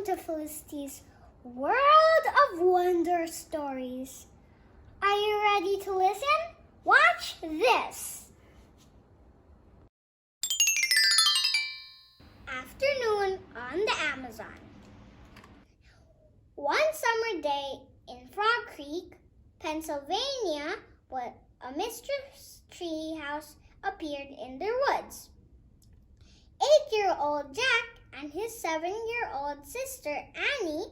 to Felicity's World of Wonder Stories. Are you ready to listen? Watch this. Afternoon on the Amazon. One summer day in Frog Creek, Pennsylvania, a mysterious tree house appeared in their woods. 8-year-old Jack and his 7-year-old sister Annie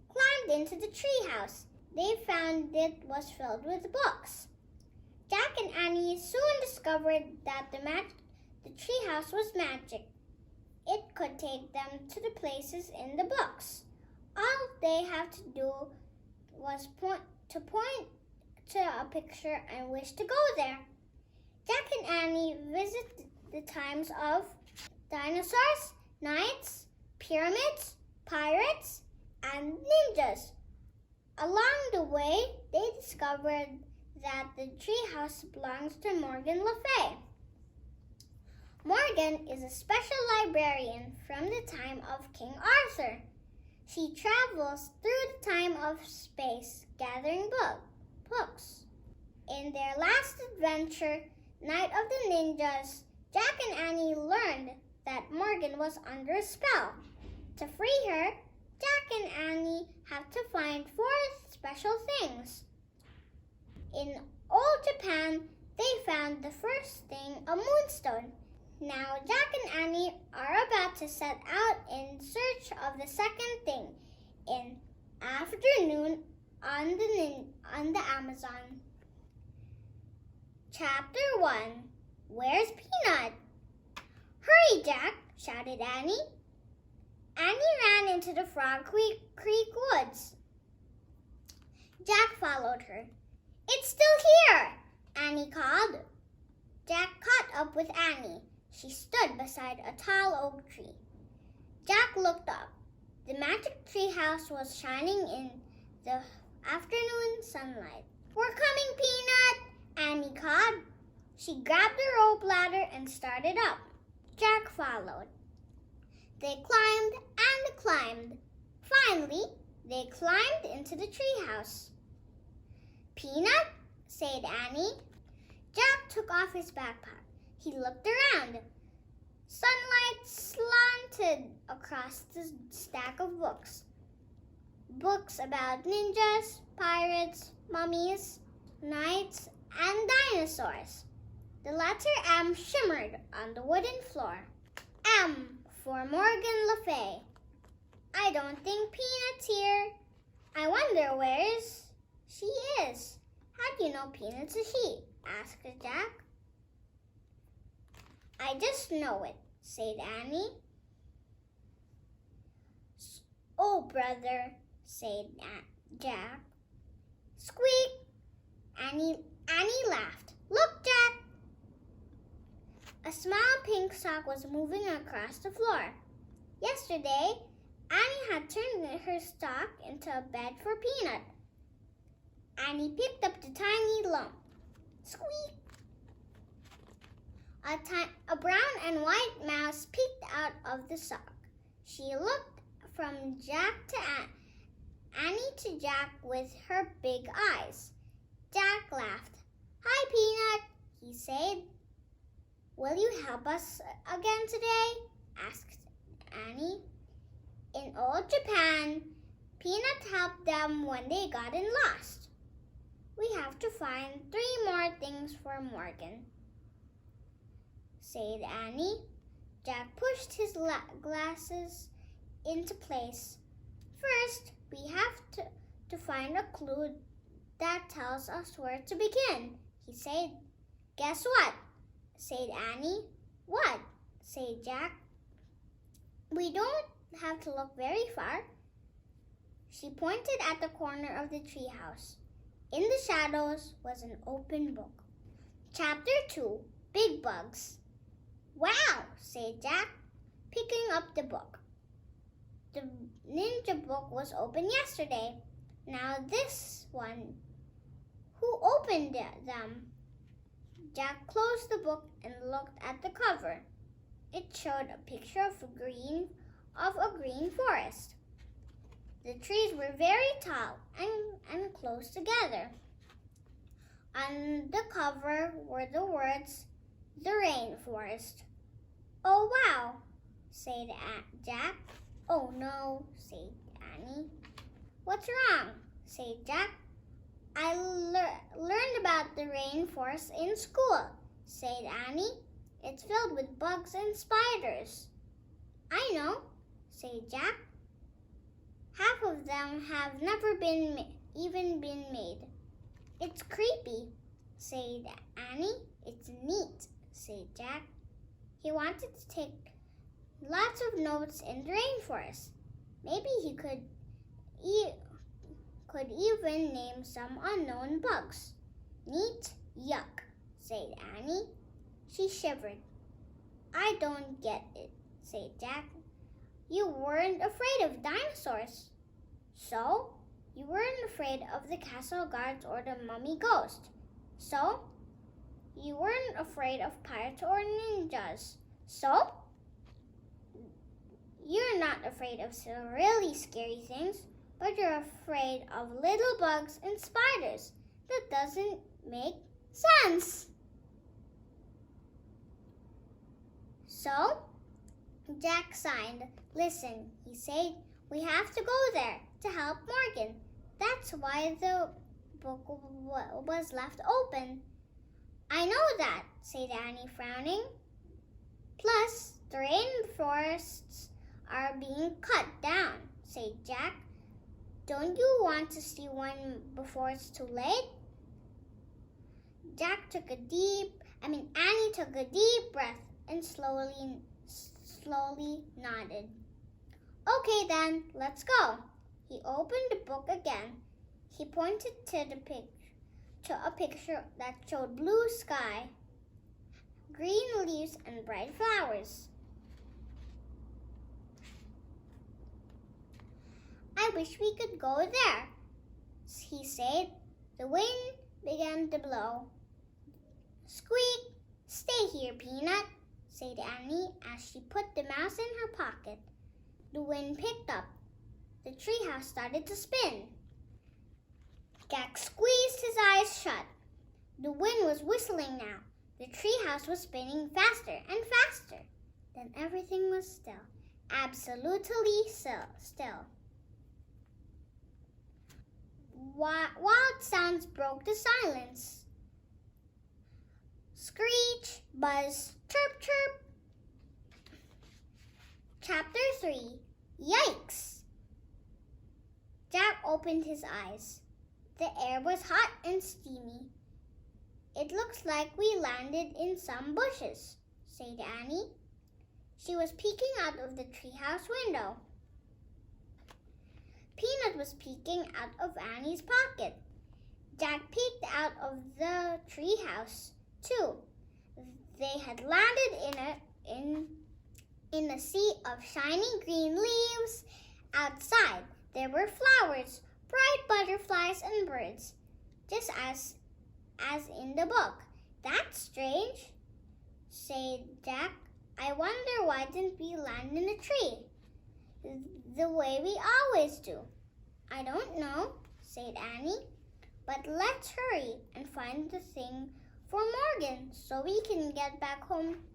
climbed into the treehouse. They found it was filled with books. Jack and Annie soon discovered that the treehouse was magic. It could take them to the places in the books. All they have to do was point to a picture and wish to go there. Jack and Annie visit the times of dinosaurs, knights, pyramids, pirates, and ninjas. Along the way, they discovered that the treehouse belongs to Morgan Le Fay. Morgan is a special librarian from the time of King Arthur. She travels through the time of space, gathering books. In their last adventure, Night of the Ninjas, Jack and Annie learned that Morgan was under a spell. To free her, Jack and Annie have to find 4 special things. In old Japan, they found the first thing, a moonstone. Now Jack and Annie are about to set out in search of the second thing in Afternoon on the Amazon. Chapter 1. Where's Peanut? Hurry, Jack, shouted Annie. Annie ran into the Frog Creek woods. Jack followed her. It's still here, Annie called. Jack caught up with Annie. She stood beside a tall oak tree. Jack looked up. The magic tree house was shining in the afternoon sunlight. We're coming, Peanut, Annie called. She grabbed a rope ladder and started up. Jack followed. They climbed and climbed. Finally, they climbed into the treehouse. Peanut, said Annie. Jack took off his backpack. He looked around. Sunlight slanted across the stack of books. Books about ninjas, pirates, mummies, knights, and dinosaurs. The letter M shimmered on the wooden floor. M for Morgan Le Fay. I don't think Peanut's here. I wonder where she is. How do you know Peanut's a she? Asked Jack. I just know it, said Annie. Oh, brother, said Jack. Squeak! Annie laughed. Look, Jack! A small pink sock was moving across the floor. Yesterday, Annie had turned her sock into a bed for Peanut. Annie picked up the tiny lump. Squeak! A brown and white mouse peeked out of the sock. She looked from Jack to Annie to Jack with her big eyes. Jack laughed. Hi, Peanut, he said. Will you help us again today? Asked Annie. In old Japan, Peanut helped them when they gotten lost. We have to find 3 more things for Morgan, said Annie. Jack pushed his glasses into place. First, we have to find a clue that tells us where to begin, he said. Guess what? Said Annie. What? Said Jack. We don't have to look very far. She pointed at the corner of the treehouse. In the shadows was an open book. Chapter 2. Big Bugs. Wow, said Jack, picking up the book. The ninja book was open yesterday. Now this one. Who opened them? Jack closed the book and looked at the cover. It showed a picture of a green forest. The trees were very tall and close together. On the cover were the words, "The Rainforest." "Oh, wow," said Jack. "Oh, no," said Annie. "What's wrong?" said Jack. "I learned about the rainforest in school," said Annie. "It's filled with bugs and spiders." "I know," said Jack. "Half of them have never even been made." "It's creepy," said Annie. "It's neat," said Jack. He wanted to take lots of notes in the rainforest. Maybe he could even name some unknown bugs. "Neat? Yuck," said Annie. She shivered. "I don't get it," said Jack. "You weren't afraid of dinosaurs." "So?" "You weren't afraid of the castle guards or the mummy ghost." "So?" "You weren't afraid of pirates or ninjas." "So?" "You're not afraid of some really scary things, but you're afraid of little bugs and spiders. That doesn't make sense." So Jack sighed. "Listen," he said, "we have to go there to help Morgan. That's why the book was left open." "I know that," said Annie, frowning. "Plus, the rainforests are being cut down," said Jack. "Don't you want to see one before it's too late?" Annie took a deep breath and slowly nodded. "Okay then, let's go." He opened the book again. He pointed to a picture that showed blue sky, green leaves, and bright flowers. "I wish we could go there," he said. The wind began to blow. "Squeak! Stay here, Peanut," said Annie as she put the mouse in her pocket. The wind picked up. The treehouse started to spin. Jack squeezed his eyes shut. The wind was whistling now. The treehouse was spinning faster and faster. Then everything was still, absolutely still. Wild sounds broke the silence. Screech, buzz, chirp, chirp. Chapter 3. Yikes! Jack opened his eyes. The air was hot and steamy. "It looks like we landed in some bushes," said Annie. She was peeking out of the treehouse window. Peanut was peeking out of Annie's pocket. Jack peeked out of the treehouse, too. They had landed in a sea of shiny green leaves. Outside, there were flowers, bright butterflies, and birds, just as in the book. "That's strange," said Jack. "I wonder why didn't we land in a tree, the way we always do?" "I don't know," said Annie. "But let's hurry and find the thing for Morgan so we can get back home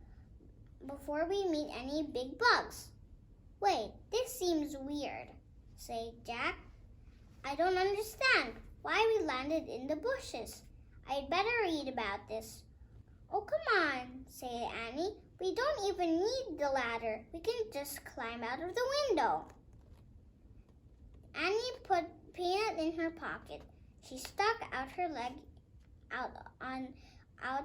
before we meet any big bugs." "Wait, this seems weird," said Jack. "I don't understand why we landed in the bushes. I'd better read about this." "Oh, come on," said Annie. "We don't even need the ladder. We can just climb out of the window." Annie put Peanut in her pocket. She stuck out her leg out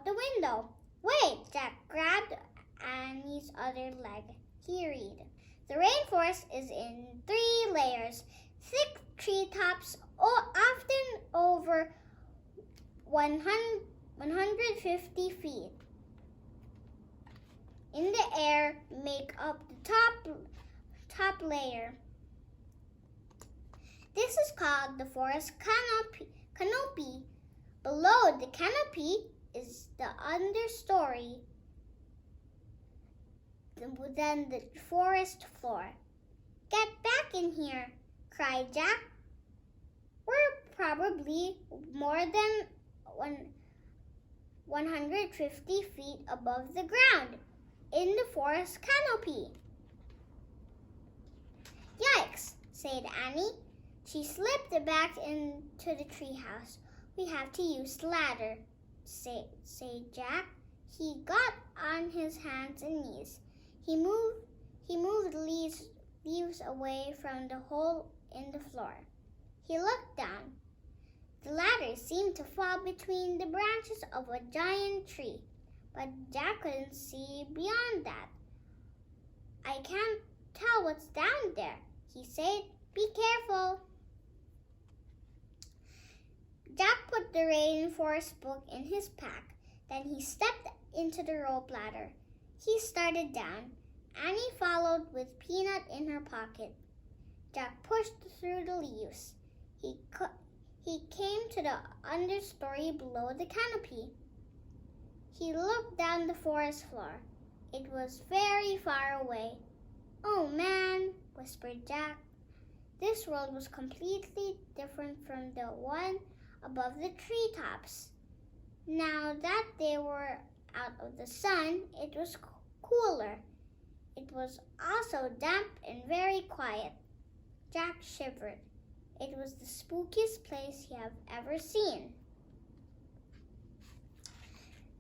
the window. "Wait!" Jack grabbed Annie's other leg. He read, "The rainforest is in 3 layers. Thick treetops, often over 150 feet in the air, make up the top layer. This is called the forest canopy. Below the canopy is the understory, then the forest floor. Get back in here," cried Jack. "We're probably more than 150 feet above the ground, in the forest canopy." "Yikes," said Annie. She slipped back into the treehouse. "We have to use the ladder," said Jack. He got on his hands and knees. He moved leaves away from the hole in the floor. He looked down. The ladder seemed to fall between the branches of a giant tree, but Jack couldn't see beyond that. "I can't tell what's down there," he said. "Be careful." Jack put the rainforest book in his pack. Then he stepped into the rope ladder. He started down. Annie followed with Peanut in her pocket. Jack pushed through the leaves. He came to the understory below the canopy. He looked down the forest floor. It was very far away. "Oh, man," whispered Jack. This world was completely different from the one above the treetops. Now that they were out of the sun, it was cooler. It was also damp and very quiet. Jack shivered. It was the spookiest place he had ever seen.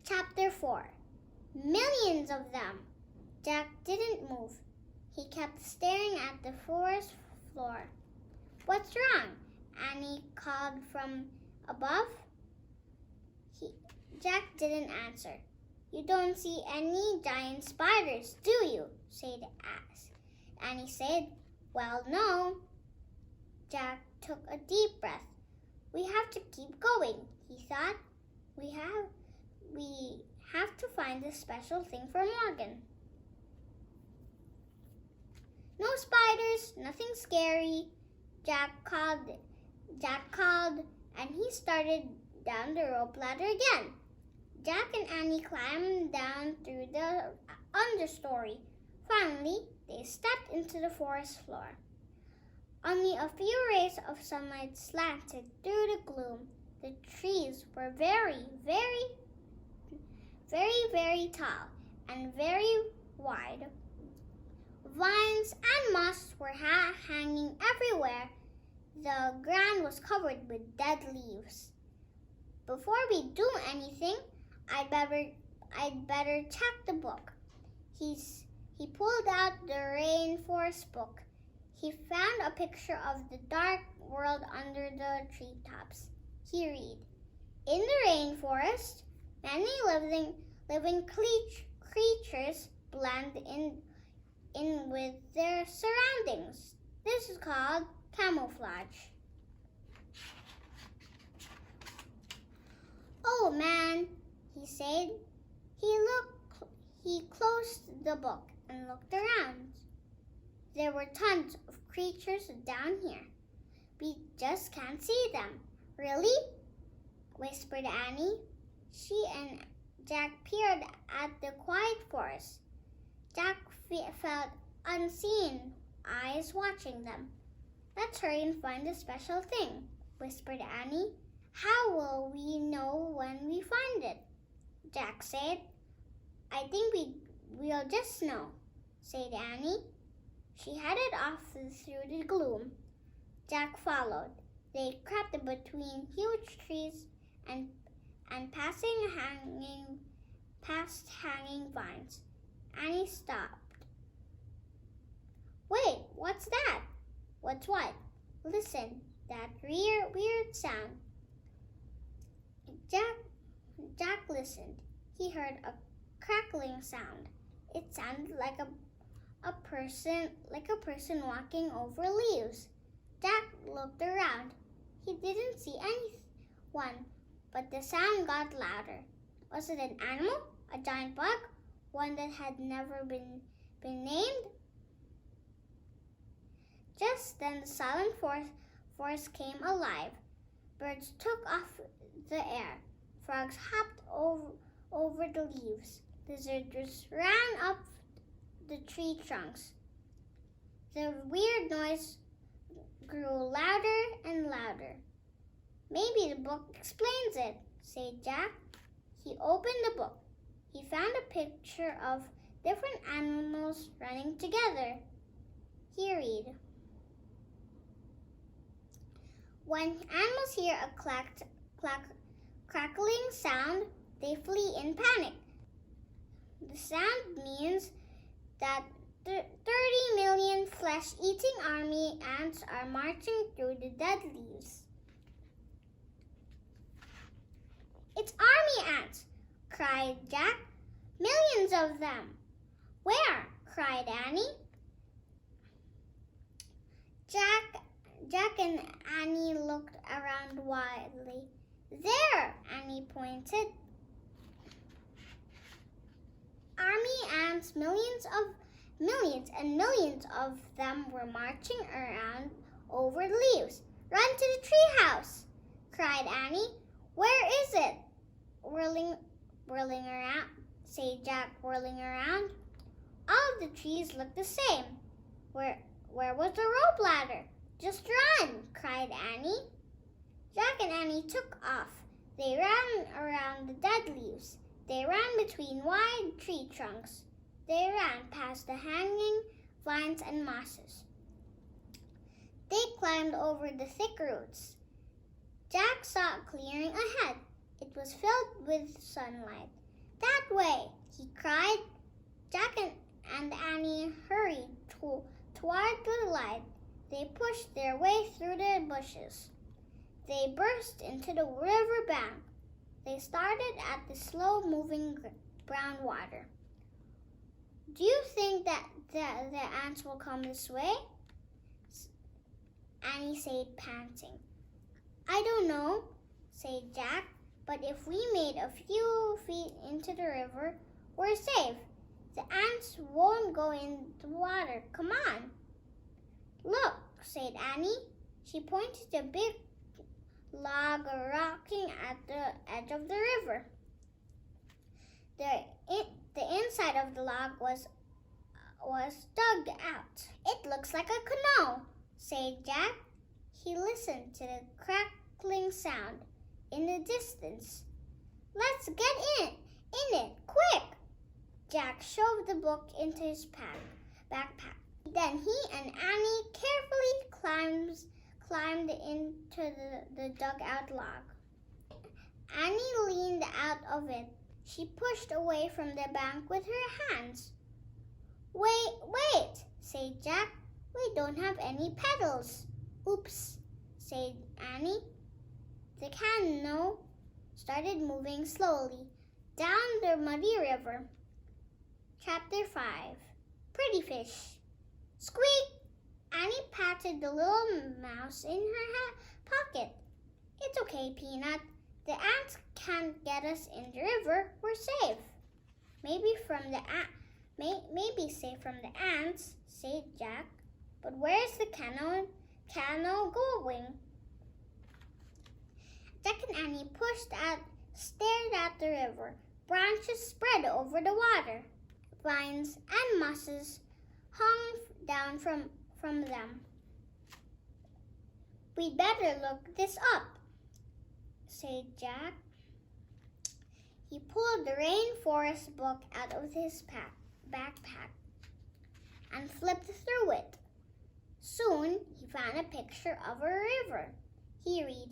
Chapter 4. Millions of them. Jack didn't move. He kept staring at the forest floor. "What's wrong?" Annie called from above. Jack didn't answer. "You don't see any giant spiders, do you?" Annie said. "Well, no." Jack took a deep breath. "We have to keep going," he thought. We have to find this special thing for Morgan." "No spiders, nothing scary," Jack called, and he started down the rope ladder again. Jack and Annie climbed down through the understory. Finally, they stepped into the forest floor. Only a few rays of sunlight slanted through the gloom. The trees were very, very, very, very tall and very wide. Vines and moss were hanging everywhere. The ground was covered with dead leaves. "Before we do anything, I'd better check the book." He pulled out the rainforest book. He found a picture of the dark world under the treetops. He read, "In the rainforest, many living creatures blend in with their surroundings. This is called camouflage." "Oh, man," he said. He closed the book and looked around. There were tons of creatures down here. We just can't see them. "Really?" whispered Annie. She and Jack peered at the quiet forest. Jack felt unseen eyes watching them. "Let's hurry and find the special thing," whispered Annie. "How will we know when we find it?" Jack said. "I think we'll just know," said Annie. She headed off through the gloom. Jack followed. They crept between huge trees and past hanging vines. Annie stopped. "Wait, what's that?" "What's what?" "Listen, that weird sound." Jack listened. He heard a crackling sound. It sounded like a person walking over leaves. Jack looked around. He didn't see anyone, but the sound got louder. Was it an animal? A giant bug? One that had never been named? Just then the silent forest came alive. Birds took off the air. Frogs hopped over the leaves. Lizards ran up the tree trunks. The weird grew louder and louder. Maybe the book explains it, said Jack. He opened the book. He found a picture of different animals running together. He read. When animals hear a crackling sound, they flee in panic. The sound means that 30 million flesh-eating army ants are marching through the dead leaves. It's army ants, cried Jack. Millions of them. Where? Cried Annie. Jack and Annie looked around wildly. There, Annie pointed. Army ants, millions and millions of them were marching around over the leaves. Run to the treehouse, cried Annie. Where is it? Whirling around, said Jack, whirling around. All of the trees looked the same. Where was the rope ladder? Just run, cried Annie. Jack and Annie took off. They ran around the dead leaves. They ran between wide tree trunks. They ran past the hanging vines and mosses. They climbed over the thick roots. Jack saw a clearing ahead. It was filled with sunlight. That way, he cried. Jack and Annie hurried toward the light. They pushed their way through the bushes. They burst into the river bank. They started at the slow-moving brown water. Do you think that the ants will come this way? Annie said, panting. I don't know, said Jack, but if we made a few feet into the river, we're safe. The ants won't go in the water. Come on. Look, said Annie. She pointed to a big log rocking at the edge of the river. The inside of the log was dug out. It looks like a canoe, said Jack. He listened to the crackling sound in the distance. Let's get in it, quick! Jack shoved the book into his backpack. Then he and Annie carefully climbed into the dug-out log. Annie leaned out of it. She pushed away from the bank with her hands. Wait, said Jack. We don't have any pedals. Oops, said Annie. The canoe started moving slowly down the muddy river. Chapter 5. Pretty Fish. Squeak! Annie patted the little mouse in her pocket. It's okay, Peanut. The ants can't get us in the river. We're safe. Maybe safe from the ants, said Jack. But where's the canoe going? Jack and Annie stared at the river. Branches spread over the water. Vines and mosses hung down from them. We'd better look this up, said Jack. He pulled the rainforest book out of his backpack and flipped through it. Soon he found a picture of a river. He read,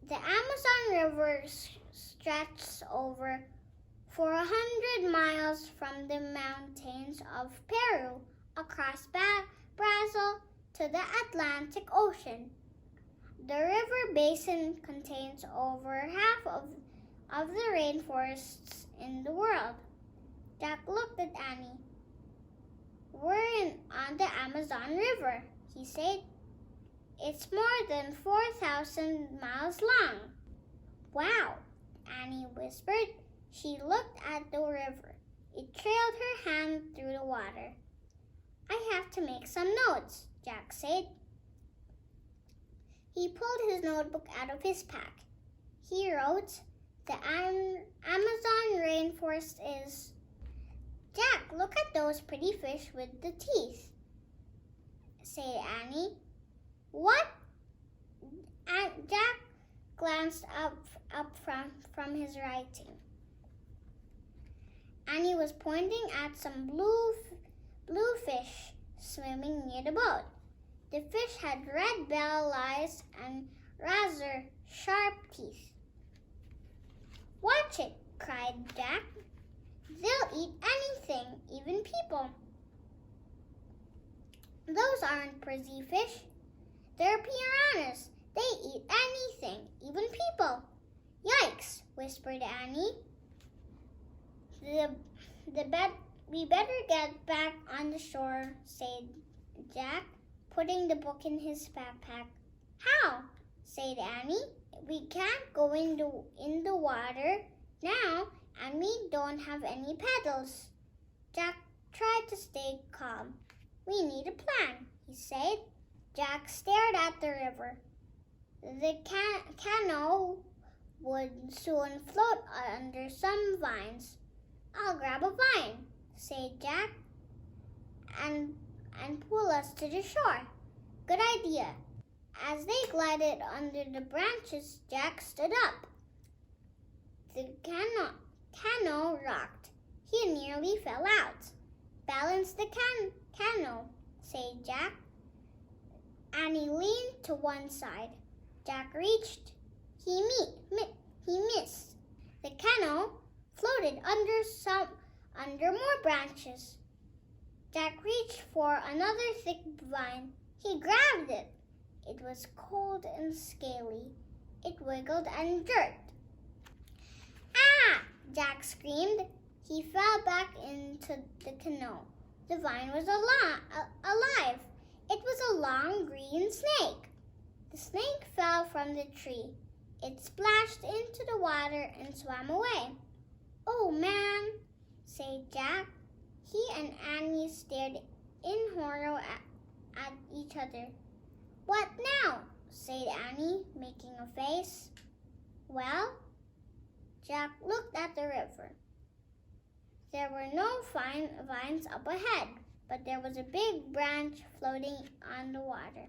the Amazon River stretches over 400 miles from the mountains of Peru across Brazil to the Atlantic Ocean. The river basin contains over half of the rainforests in the world. Jack looked at Annie. We're on the Amazon River, he said. It's more than 4,000 miles long. Wow, Annie whispered. She looked at the river. It trailed her hand through the water. I have to make some notes, Jack said. He pulled his notebook out of his pack. He wrote, the Amazon rainforest is... Jack, look at those pretty fish with the teeth, said Annie. What? And Jack glanced up from his writing. Annie was pointing at some blue fish swimming near the boat. The fish had red bell eyes and rather sharp teeth. "Watch it," cried Jack. "They'll eat anything, even people." "Those aren't prissy fish. They're piranhas. They eat anything, even people." "Yikes," whispered Annie. We better get back on the shore," said Jack, putting the book in his backpack. "How?" said Annie. "We can't go in the water now, and we don't have any paddles." Jack tried to stay calm. "We need a plan," he said. Jack stared at the river. The canoe would soon float under some vines. "I'll grab a vine," said Jack, and pull us to the shore." "Good idea." As they glided under the branches, Jack stood up. The canoe rocked. He nearly fell out. "Balance the canoe," said Jack. Annie leaned to one side. Jack reached. He missed. The canoe floated under more branches. Jack reached for another thick vine. He grabbed it. It was cold and scaly. It wiggled and jerked. "Ah!" Jack screamed. He fell back into the canoe. The vine was alive. It was a long green snake. The snake fell from the tree. It splashed into the water and swam away. "Oh, man," said Jack. He and Annie stared in horror at each other. "What now?" said Annie, making a face. "Well," Jack looked at the river. There were no vines up ahead, but there was a big branch floating on the water.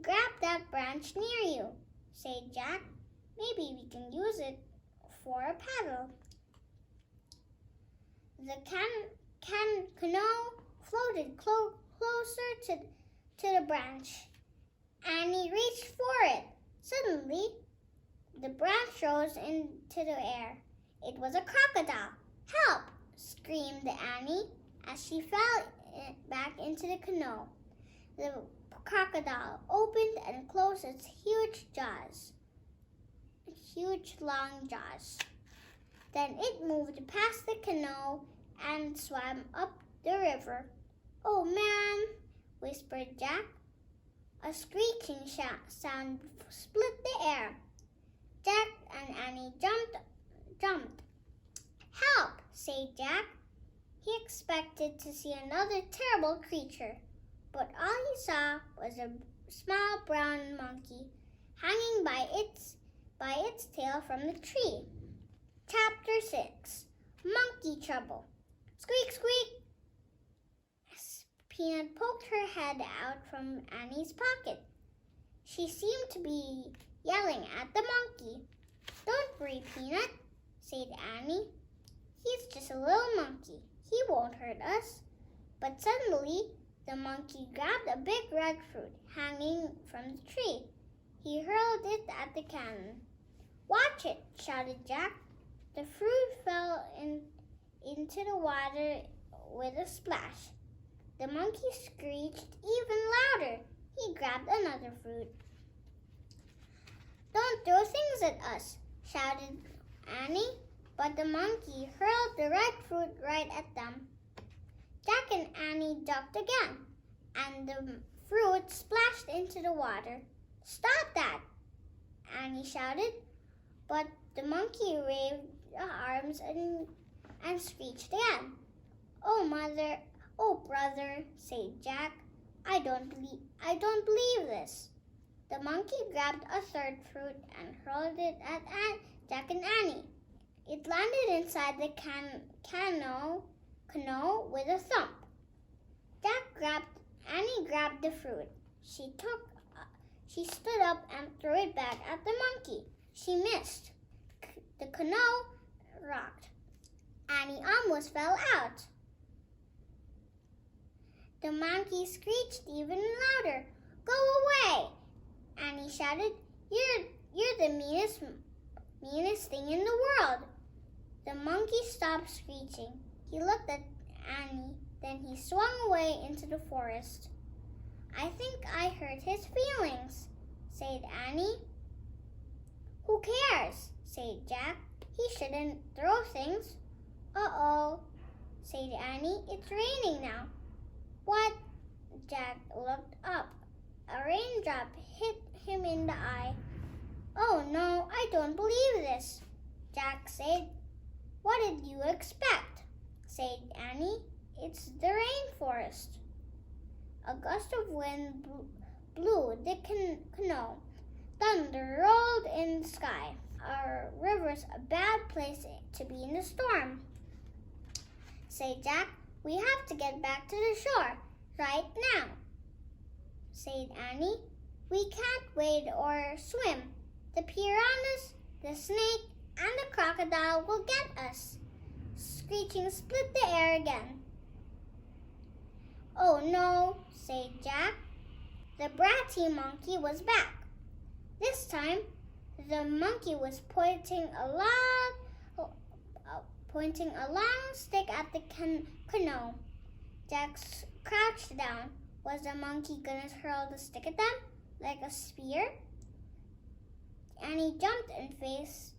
"Grab that branch near you," said Jack. "Maybe we can use it for a paddle." The canoe floated closer to the branch. Annie reached for it. Suddenly, the branch rose into the air. It was a crocodile. "Help!" screamed Annie as she fell back into the canoe. The crocodile opened and closed its huge long jaws. Then it moved past the canoe and swam up the river. "Oh, man," whispered Jack. A screeching sound split the air. Jack and Annie jumped. "Help!" said Jack. He expected to see another terrible creature, but all he saw was a small brown monkey hanging by its tail from the tree. Chapter 6. Monkey Trouble. Squeak, squeak! Peanut poked her head out from Annie's pocket. She seemed to be yelling at the monkey. "Don't worry, Peanut," said Annie. "He's just a little monkey. He won't hurt us." But suddenly, the monkey grabbed a big red fruit hanging from the tree. He hurled it at the cannon. "Watch it!" shouted Jack. The fruit fell into the water with a splash. The monkey screeched even louder. He grabbed another fruit. "Don't throw things at us," shouted Annie, but the monkey hurled the red fruit right at them. Jack and Annie ducked again, and the fruit splashed into the water. "Stop that!" Annie shouted, but the monkey waved arms and screeched again. "Oh, mother, oh, brother," said Jack. I don't believe this." The monkey grabbed a third fruit and hurled it at Jack and Annie. It landed inside the canoe with a thump. Annie grabbed the fruit. She took She stood up and threw it back at the monkey. She missed. The canoe rocked. Annie almost fell out. The monkey screeched even louder. "Go away!" Annie shouted. You're the meanest thing in the world." The monkey stopped screeching. He looked at Annie, then he swung away into the forest. "I think I hurt his feelings," said Annie. "Who cares?" said Jack. "He shouldn't throw things." "Uh-oh," said Annie. "It's raining now." "What?" Jack looked up. A raindrop hit him in the eye. "Oh no, I don't believe this," Jack said. "What did you expect?" said Annie. "It's the rainforest." A gust of wind blew the canoe. Thunder rolled in the sky. "Our river's a bad place to be in the storm," said Jack. "We have to get back to the shore right now," said Annie. "We can't wade or swim. The piranhas, the snake, and the crocodile will get us." Screeching split the air again. "Oh no," said Jack. The bratty monkey was back. This time, the monkey was pointing a long stick at the canoe. Jack crouched down. Was the monkey gonna hurl the stick at them like a spear? Annie jumped and faced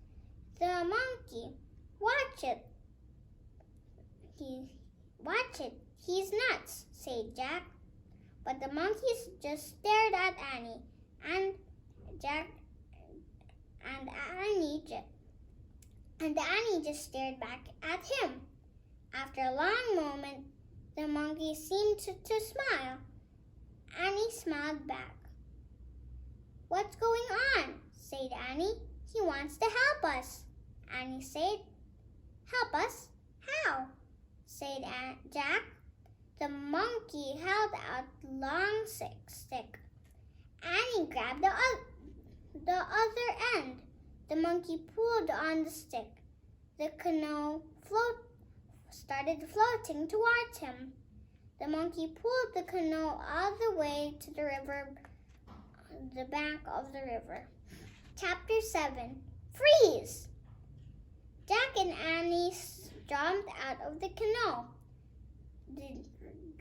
the monkey. Watch it. He's nuts," said Jack. But the monkey just stared at Annie, and Annie just stared back at him. After a long moment, the monkey seemed to smile. Annie smiled back. "What's going on?" said Annie. "He wants to help us," Annie said. "Help us? How?" said Jack. The monkey held out a long stick. Annie grabbed the other end. The monkey pulled on the stick. The canoe started floating towards him. The monkey pulled the canoe all the way to the bank of the river. Chapter 7. Freeze! Jack and Annie jumped out of the canoe. The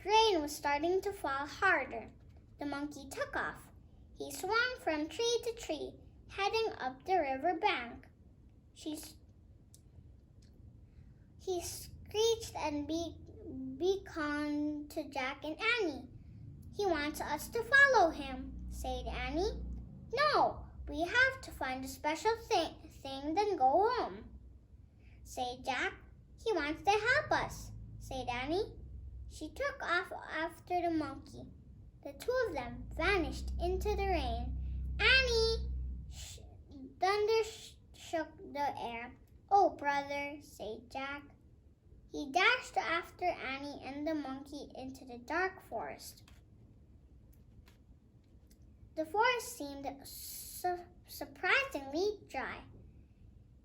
rain was starting to fall harder. The monkey took off. He swung from tree to tree, heading up the river bank. He screeched and beckoned to Jack and Annie. "He wants us to follow him," said Annie. "No, we have to find a special thing, then go home," said Jack. "He wants to help us," said Annie. She took off after the monkey. The two of them vanished into the rain. "Annie!" Thunder shook the air. "Oh, brother," said Jack. He dashed after Annie and the monkey into the dark forest. The forest seemed surprisingly dry.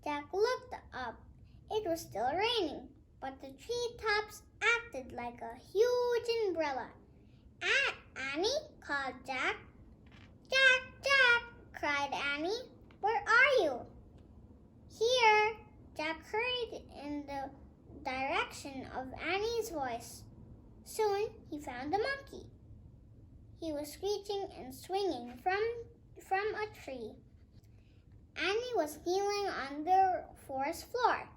Jack looked up. It was still raining, but the treetops acted like a huge umbrella. "Annie," called Jack. "Jack, Jack," cried Annie. "Where are you?" "Here." Jack hurried in the direction of Annie's voice. Soon he found the monkey. He was screeching and swinging from a tree. Annie was kneeling on the forest floor.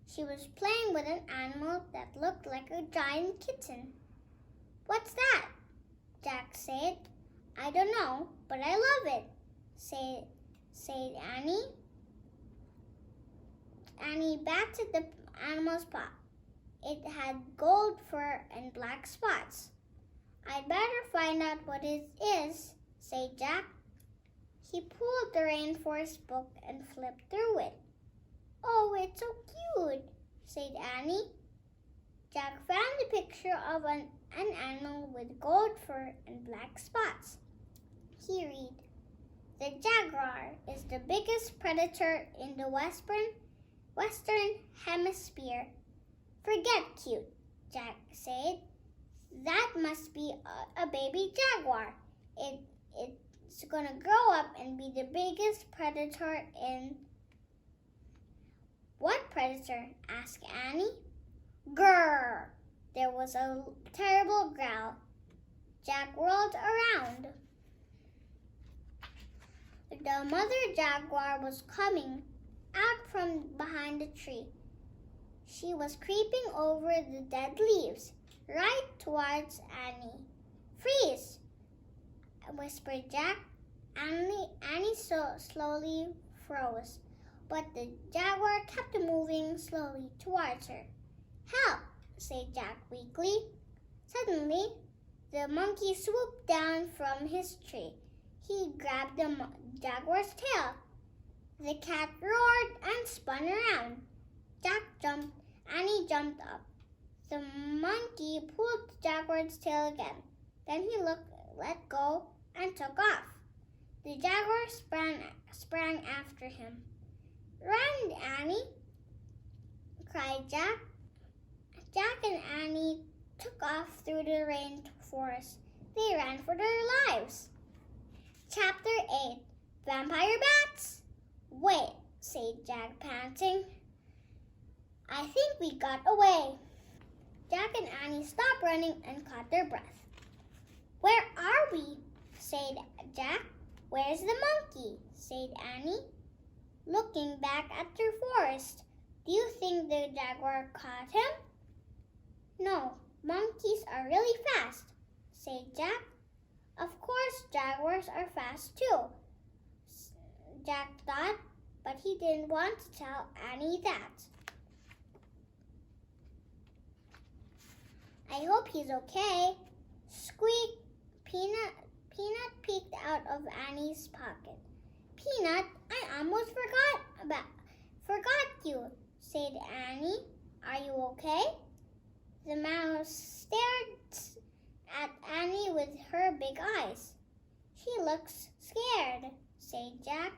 She was playing with an animal that looked like a giant kitten. "What's that?" Jack said. "I don't know, but I love it," said Annie. Annie patted the animal's paw. It had gold fur and black spots. "I'd better find out what it is," said Jack. He pulled the rainforest book and flipped through it. "Oh, it's so cute," said Annie. Jack found a picture of an animal with gold fur and black spots. He read, The jaguar is the biggest predator in the Western Hemisphere. Forget cute, Jack said. That must be a baby jaguar. It's gonna grow up and be the biggest predator in... What predator? Asked Annie. Grrr! There was a terrible growl. Jack whirled around. The mother jaguar was coming out from behind the tree. She was creeping over the dead leaves, right towards Annie. Freeze! Whispered Jack. Annie slowly froze, but the jaguar kept moving slowly towards her. Help! Said Jack weakly. Suddenly, the monkey swooped down from his tree. He grabbed the jaguar's tail. The cat roared and spun around. Annie jumped up. The monkey pulled the jaguar's tail again. Then he let go and took off. The jaguar sprang after him. Run, Annie! Cried Jack. Jack and Annie took off through the rainforest. They ran for their lives. Chapter 8. Vampire Bats? Wait, said Jack, panting. I think we got away. Jack and Annie stopped running and caught their breath. Where are we? Said Jack. Where's the monkey? Said Annie, looking back at the forest. Do you think the jaguar caught him? No, monkeys are really fast, said Jack. Of course, jaguars are fast too, Jack thought, but he didn't want to tell Annie that. I hope he's okay. Squeak! Peanut peeked out of Annie's pocket. Peanut, I almost forgot you, said Annie. Are you okay? The mouse stared at Annie with her big eyes. She looks scared, said Jack.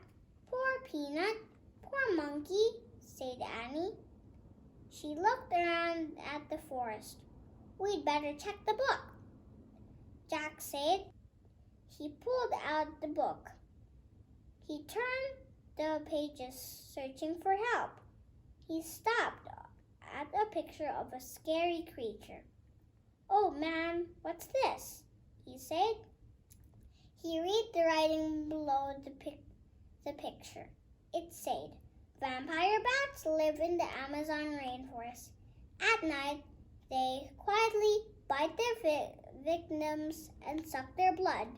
Poor Peanut, poor monkey, said Annie. She looked around at the forest. We'd better check the book, Jack said. He pulled out the book. He turned the pages, searching for help. He stopped at a picture of a scary creature. Oh, man, what's this? He said. He read the writing below the picture. It said, vampire bats live in the Amazon rainforest. At night, they quietly bite their victims and suck their blood.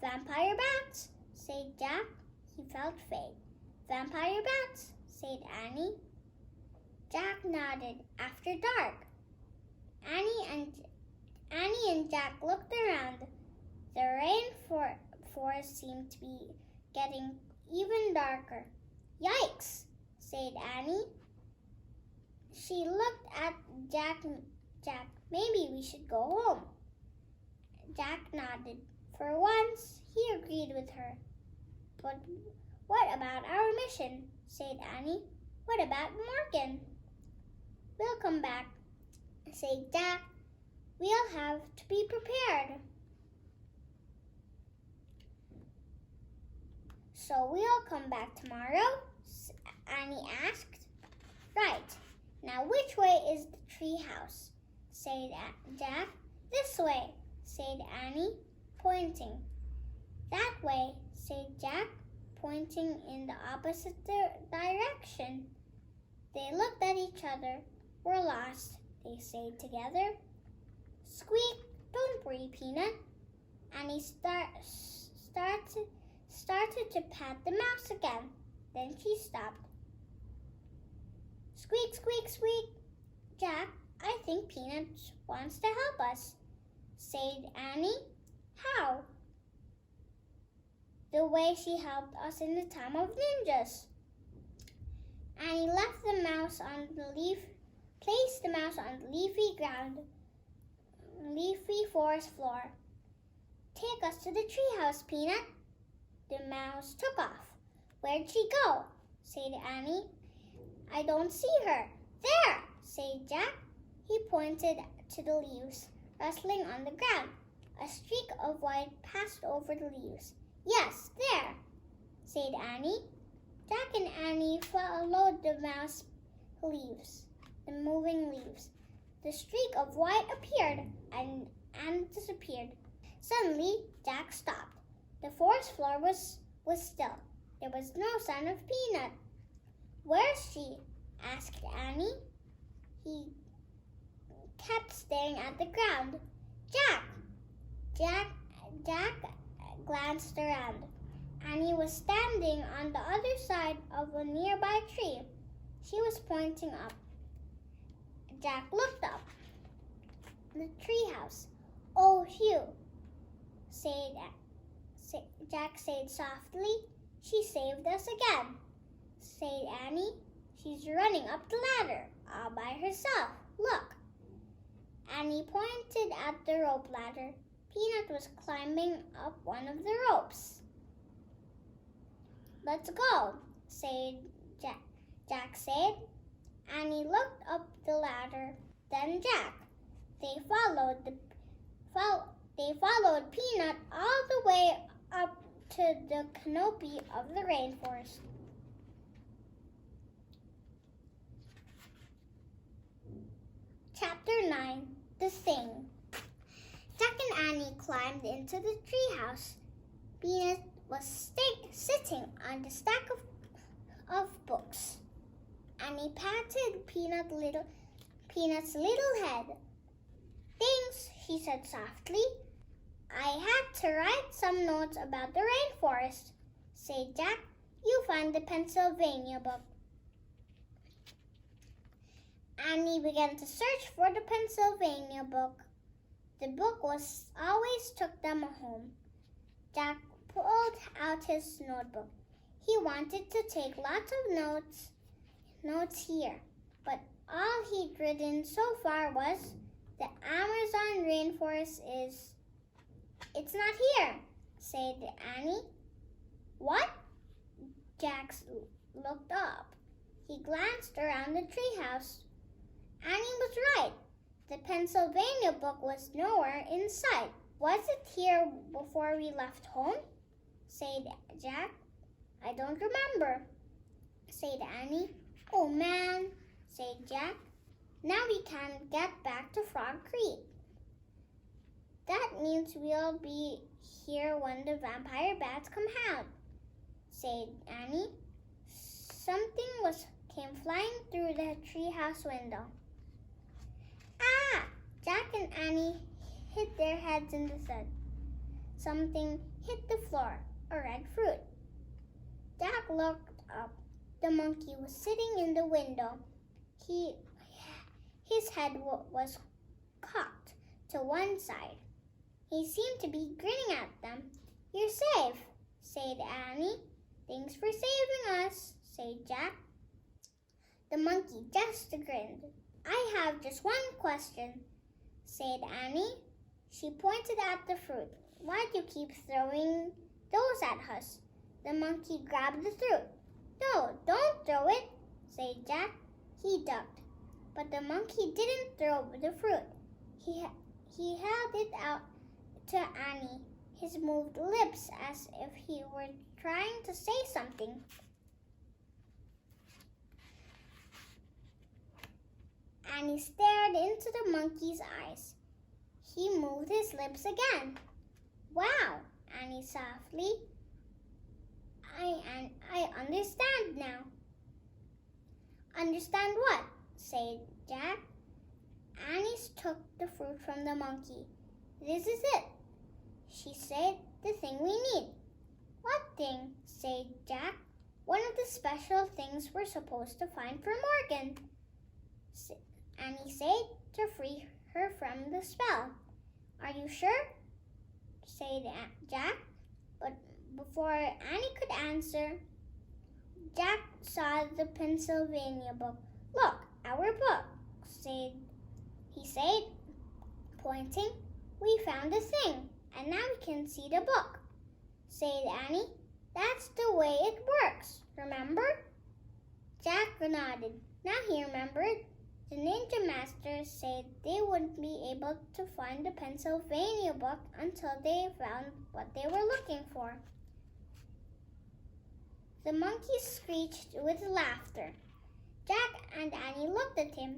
Vampire bats, said Jack. He felt faint. Vampire bats, said Annie. Jack nodded. After dark. Annie and Jack looked around. The rainforest seemed to be getting even darker. Yikes, said Annie. She looked at Jack. Maybe we should go home. Jack nodded. For once, he agreed with her. But what about our mission? Said Annie. What about Morgan? We'll come back, said Jack. We'll have to be prepared. So we'll come back tomorrow? Annie asked. Right. Now which way is the tree house? Said Jack. This way, said Annie, pointing. That way, said Jack, pointing in the opposite direction. They looked at each other. We're lost, they said together. Squeak, don't worry, Peanut. Annie started to pat the mouse again. Then she stopped. Squeak, squeak, squeak. Jack, I think Peanut wants to help us, said Annie. How? The way she helped us in the time of ninjas. Annie left the mouse on the placed the mouse on the leafy forest floor. Take us to the treehouse, Peanut. The mouse took off. Where'd she go? Said Annie. I don't see her. There, said Jack. He pointed to the leaves, rustling on the ground. A streak of white passed over the leaves. Yes, there, said Annie. Jack and Annie followed the mouse leaves, the moving leaves. The streak of white appeared and disappeared. Suddenly, Jack stopped. The forest floor was still. There was no sign of Peanut. Where's she? Asked Annie. He kept staring at the ground. Jack! Jack glanced around. Annie was standing on the other side of a nearby tree. She was pointing up. Jack looked up. The treehouse. Oh, phew, Jack said softly. She saved us again, said Annie. She's running up the ladder, all by herself. Look. Annie pointed at the rope ladder. Peanut was climbing up one of the ropes. Let's go, said Jack said. Annie looked up the ladder, then Jack. They followed Peanut all the way up to the canopy of the rainforest. Chapter 9, The Thing. Jack and Annie climbed into the treehouse. Peanut was sitting on the stack of books. Annie patted Peanut's little head. Thanks, she said softly. I had to write some notes about the rainforest, said Jack. You find the Pennsylvania book. Annie began to search for the Pennsylvania book. The book always took them home. Jack pulled out his notebook. He wanted to take lots of notes here, but all he'd written so far was, the Amazon rainforest is... It's not here, said Annie. What? Jack looked up. He glanced around the treehouse. Annie was right. The Pennsylvania book was nowhere in sight. Was it here before we left home? Said Jack. I don't remember, said Annie. Oh man, said Jack. Now we can't get back to Frog Creek. That means we'll be here when the vampire bats come out, said Annie. Something came flying through the treehouse window. Ah! Jack and Annie hit their heads in the sand. Something hit the floor, a red fruit. Jack looked up. The monkey was sitting in the window. His head was cocked to one side. He seemed to be grinning at them. You're safe, said Annie. Thanks for saving us, said Jack. The monkey just grinned. I have just one question, said Annie. She pointed at the fruit. Why do you keep throwing those at us? The monkey grabbed the fruit. No, don't throw it, said Jack. He ducked. But the monkey didn't throw the fruit. He held it out to Annie, his moved lips as if he were trying to say something. Annie stared into the monkey's eyes. He moved his lips again. Wow, Annie softly. I understand now. Understand what? Said Jack. Annie took the fruit from the monkey. This is it, she said, the thing we need. What thing? Said Jack. One of the special things we're supposed to find for Morgan, Annie said, to free her from the spell. Are you sure? Said Jack. But before Annie could answer, Jack saw the Pennsylvania book. Look, our book, he said, pointing. We found the thing, and now we can see the book, said Annie. That's the way it works, remember? Jack nodded. Now he remembered. The ninja master said they wouldn't be able to find the Pennsylvania book until they found what they were looking for. The monkey screeched with laughter. Jack and Annie looked at him.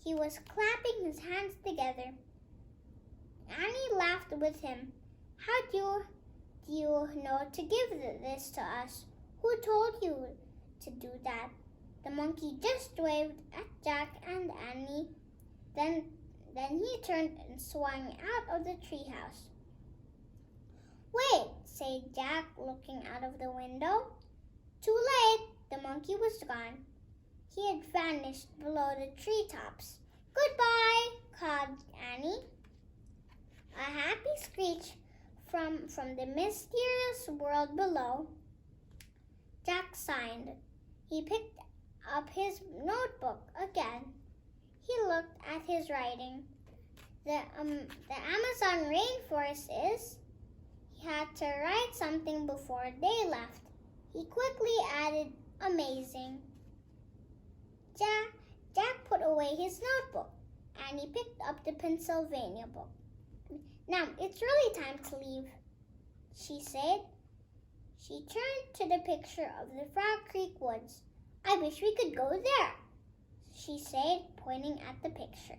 He was clapping his hands together. Annie laughed with him. How do you know to give this to us? Who told you to do that? The monkey just waved at Jack and Annie. Then he turned and swung out of the treehouse. Wait, said Jack, looking out of the window. Too late. The monkey was gone. He had vanished below the treetops. Goodbye, called Annie. A happy screech from the mysterious world below. Jack sighed. He picked up his notebook again. He looked at his writing. The Amazon rainforest is. He had to write something before they left. He quickly added, amazing. Jack put away his notebook and he picked up the Pennsylvania book. Now, it's really time to leave, she said. She turned to the picture of the Frog Creek woods. I wish we could go there, she said, pointing at the picture.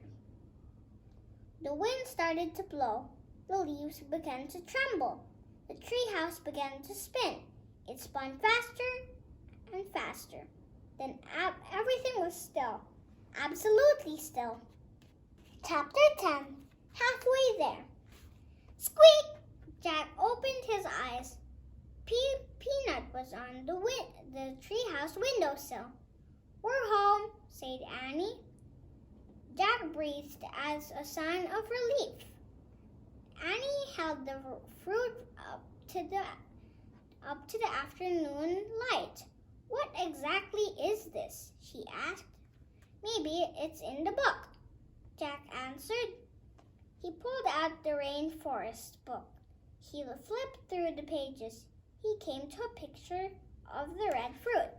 The wind started to blow. The leaves began to tremble. The treehouse began to spin. It spun faster and faster. Then everything was still, absolutely still. Chapter 10, halfway there. Squeak! Jack opened his eyes. Peanut was on the treehouse windowsill. We're home, said Annie. Jack breathed as a sign of relief. Annie held the fruit up to the afternoon light. What exactly is this? She asked. Maybe it's in the book, Jack answered. He pulled out the rainforest book. He flipped through the pages. He came to a picture of the red fruit.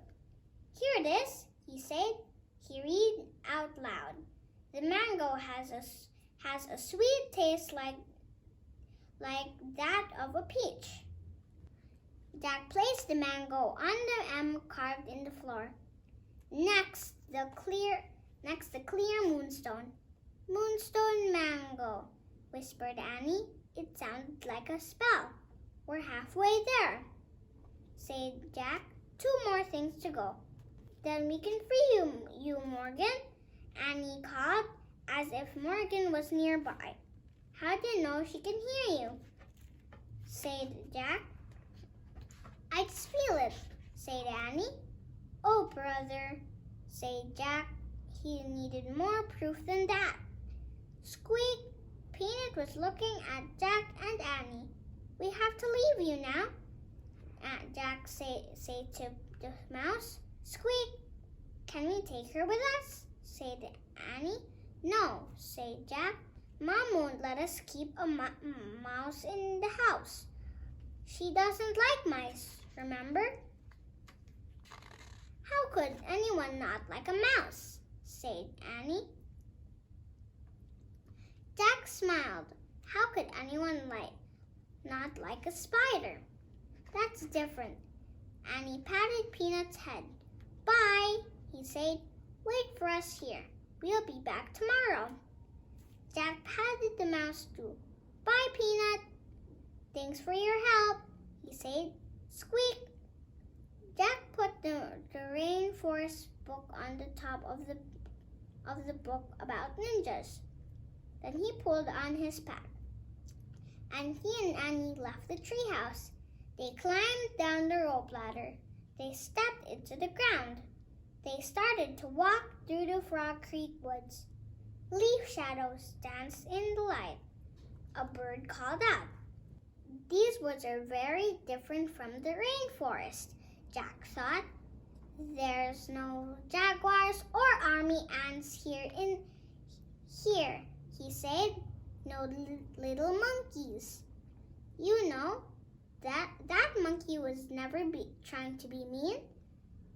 Here it is, he said. He read out loud. The mango has a sweet taste like that of a peach. Jack placed the mango on the M carved in the floor. Next, the clear moonstone. Moonstone mango, whispered Annie. It sounded like a spell. We're halfway there, said Jack. 2 more things to go. Then we can free you, Morgan, Annie called, as if Morgan was nearby. How do you know she can hear you? Said Jack. I just feel it, said Annie. Oh, brother, said Jack. He needed more proof than that. Squeak! Peanut was looking at Jack and Annie. We have to leave you now, Jack said to the mouse. Squeak! Can we take her with us? Said Annie. No, said Jack. Mom won't let us keep a mouse in the house. She doesn't like mice, remember? How could anyone not like a mouse? Said Annie. Jack smiled. How could anyone not like a spider? That's different. Annie patted Peanut's head. Bye, he said. Wait for us here. We'll be back tomorrow. Jack patted the mouse too. Bye, Peanut. Thanks for your help, he said. Squeak! Jack put the rainforest book on the top of the book about ninjas. Then he pulled on his pack, and he and Annie left the treehouse. They climbed down the rope ladder. They stepped into the ground. They started to walk through the Frog Creek woods. Leaf shadows danced in the light. A bird called out. These woods are very different from the rainforest, Jack thought. There's no jaguars or army ants here, he said. No little monkeys. You know, That monkey was never trying to be mean,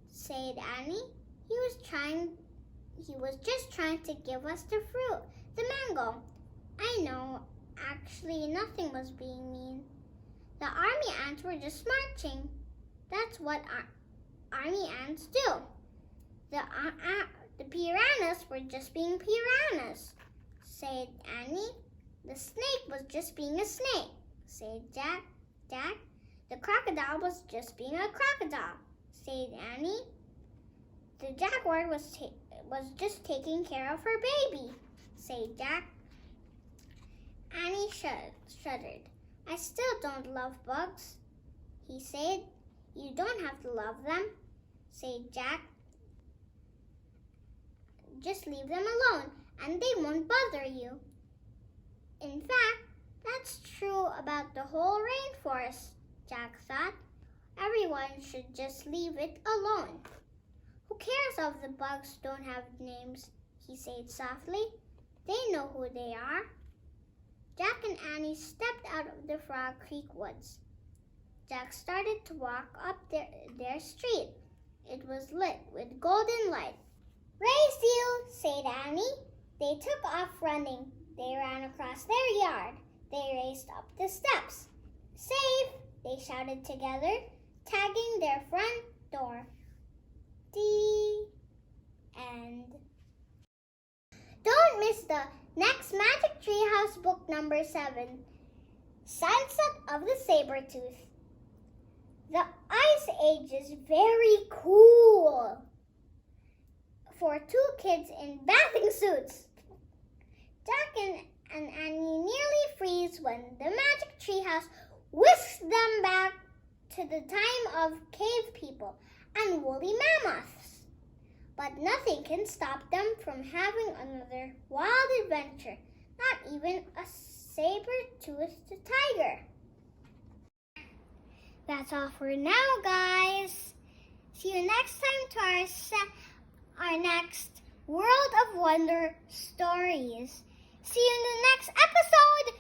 said Annie. He was just trying to give us the fruit, the mango. I know, actually nothing was being mean. The army ants were just marching. That's what army ants do. The piranhas were just being piranhas, said Annie. The snake was just being a snake, said Jack. The crocodile was just being a crocodile, said Annie. The jaguar was just taking care of her baby, said Jack. Annie shuddered. I still don't love bugs, he said. You don't have to love them, said Jack. Just leave them alone and they won't bother you. In fact, that's true about the whole rainforest, Jack thought. Everyone should just leave it alone. Who cares if the bugs don't have names, he said softly. They know who they are. Jack and Annie stepped out of the Frog Creek woods. Jack started to walk up their street. It was lit with golden light. Race you, said Annie. They took off running. They ran across their yard. They raced up the steps. Safe, they shouted together, tagging their front door. The end. Don't miss the next Magic Treehouse book number 7, Sunset of the Sabertooth. The Ice Age is very cool for 2 kids in bathing suits. Jack and Annie nearly freeze when the Magic Treehouse whisks them back to the time of cave people and woolly mammoths. But nothing can stop them from having another wild adventure, not even a saber-toothed tiger. That's all for now, guys. See you next time to our next World of Wonder stories. See you in the next episode.